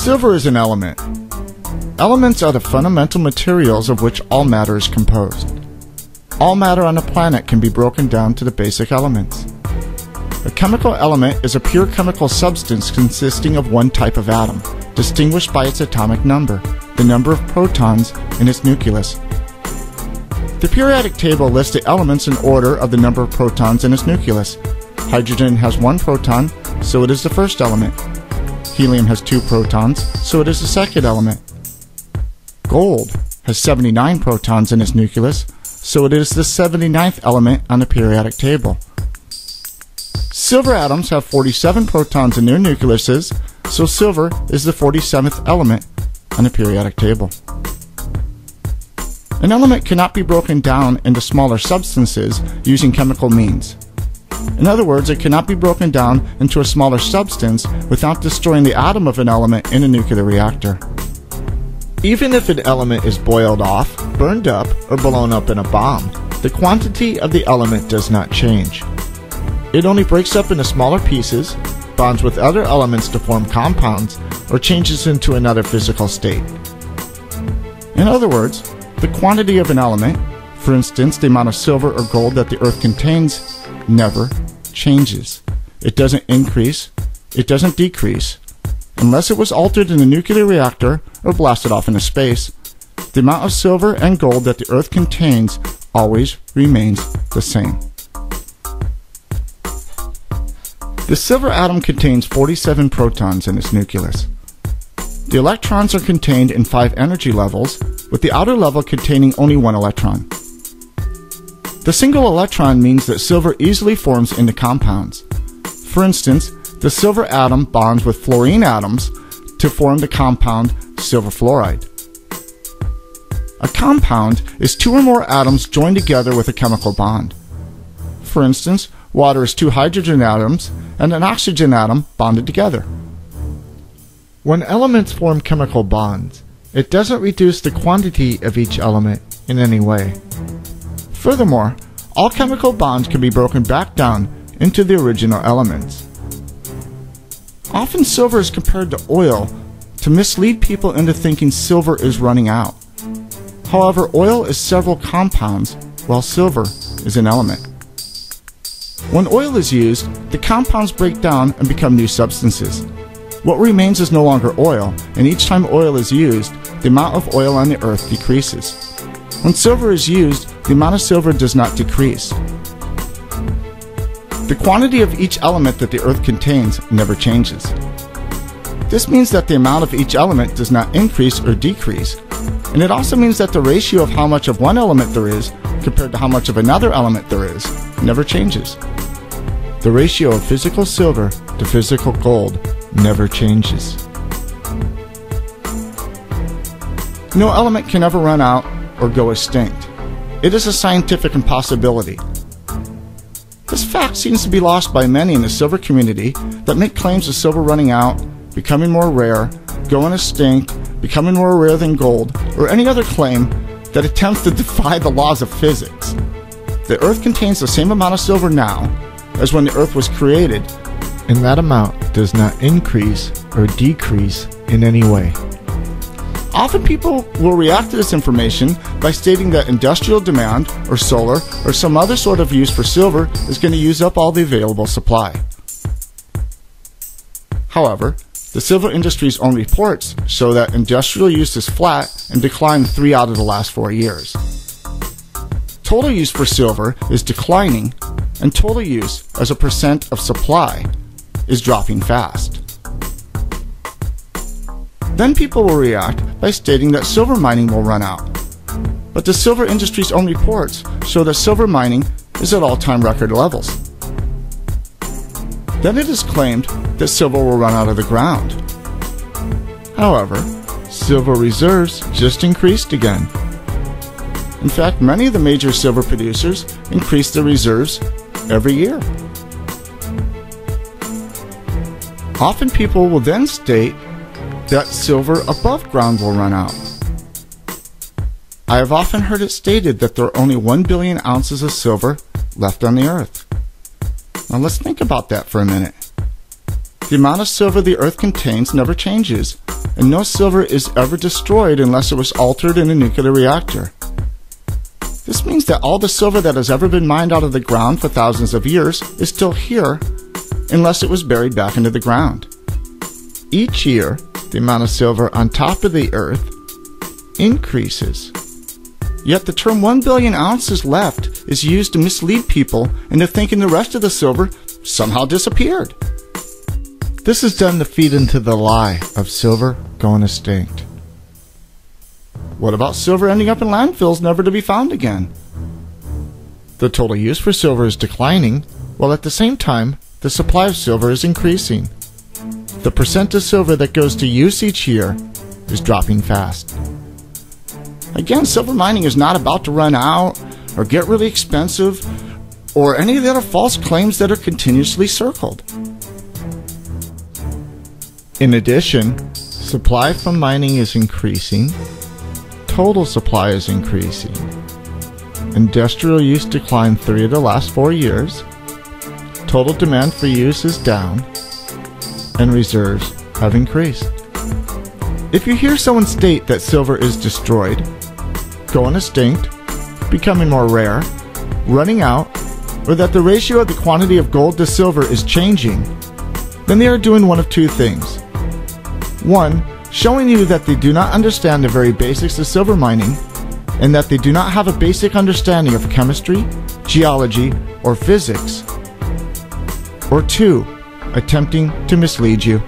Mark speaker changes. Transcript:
Speaker 1: Silver is an element. Elements are the fundamental materials of which all matter is composed. All matter on the planet can be broken down to the basic elements. A chemical element is a pure chemical substance consisting of one type of atom, distinguished by its atomic number, the number of protons in its nucleus. The periodic table lists the elements in order of the number of protons in its nucleus. Hydrogen has 1 proton, so it is the first element. Helium has 2 protons, so it is the second element. Gold has 79 protons in its nucleus, so it is the 79th element on the periodic table. Silver atoms have 47 protons in their nucleuses, so silver is the 47th element on the periodic table. An element cannot be broken down into smaller substances using chemical means. In other words, it cannot be broken down into a smaller substance without destroying the atom of an element in a nuclear reactor. Even if an element is boiled off, burned up, or blown up in a bomb, the quantity of the element does not change. It only breaks up into smaller pieces, bonds with other elements to form compounds, or changes into another physical state. In other words, the quantity of an element, for instance the amount of silver or gold that the Earth contains, never changes. It doesn't increase, it doesn't decrease. Unless it was altered in a nuclear reactor or blasted off into space, the amount of silver and gold that the Earth contains always remains the same. The silver atom contains 47 protons in its nucleus. The electrons are contained in 5 energy levels, with the outer level containing only 1 electron. The single electron means that silver easily forms into compounds. For instance, the silver atom bonds with fluorine atoms to form the compound silver fluoride. A compound is 2 or more atoms joined together with a chemical bond. For instance, water is 2 hydrogen atoms and an oxygen atom bonded together. When elements form chemical bonds, it doesn't reduce the quantity of each element in any way. Furthermore, all chemical bonds can be broken back down into the original elements. Often silver is compared to oil to mislead people into thinking silver is running out. However, oil is several compounds, while silver is an element. When oil is used, the compounds break down and become new substances. What remains is no longer oil, and each time oil is used, the amount of oil on the Earth decreases. When silver is used, the amount of silver does not decrease. The quantity of each element that the Earth contains never changes. This means that the amount of each element does not increase or decrease, and it also means that the ratio of how much of one element there is compared to how much of another element there is never changes. The ratio of physical silver to physical gold never changes. No element can ever run out or go extinct. It is a scientific impossibility. This fact seems to be lost by many in the silver community that make claims of silver running out, becoming more rare, going extinct, becoming more rare than gold, or any other claim that attempts to defy the laws of physics. The Earth contains the same amount of silver now as when the Earth was created, and that amount does not increase or decrease in any way. Often people will react to this information by stating that industrial demand, or solar, or some other sort of use for silver is going to use up all the available supply. However, the silver industry's own reports show that industrial use is flat and declined 3 out of the last 4 years. Total use for silver is declining, and total use as a percent of supply is dropping fast. Then people will react by stating that silver mining will run out. But the silver industry's own reports show that silver mining is at all-time record levels. Then it is claimed that silver will run out of the ground. However, silver reserves just increased again. In fact, many of the major silver producers increase their reserves every year. Often people will then state that silver above ground will run out. I have often heard it stated that there are only 1 billion ounces of silver left on the Earth. Now let's think about that for a minute. The amount of silver the Earth contains never changes, and no silver is ever destroyed unless it was altered in a nuclear reactor. This means that all the silver that has ever been mined out of the ground for thousands of years is still here, unless it was buried back into the ground. Each year, the amount of silver on top of the earth increases. Yet the term 1 billion ounces left is used to mislead people into thinking the rest of the silver somehow disappeared. This is done to feed into the lie of silver going extinct. What about silver ending up in landfills never to be found again? The total use for silver is declining, while at the same time, the supply of silver is increasing. The percent of silver that goes to use each year is dropping fast. Again, silver mining is not about to run out or get really expensive or any of the other false claims that are continuously circled. In addition, supply from mining is increasing, total supply is increasing. Industrial use declined 3 of the last 4 years, total demand for use is down, and reserves have increased. If you hear someone state that silver is destroyed, going extinct, becoming more rare, running out, or that the ratio of the quantity of gold to silver is changing, then they are doing one of two things. 1. Showing you that they do not understand the very basics of silver mining, and that they do not have a basic understanding of chemistry, geology, or physics. Or 2. Attempting to mislead you.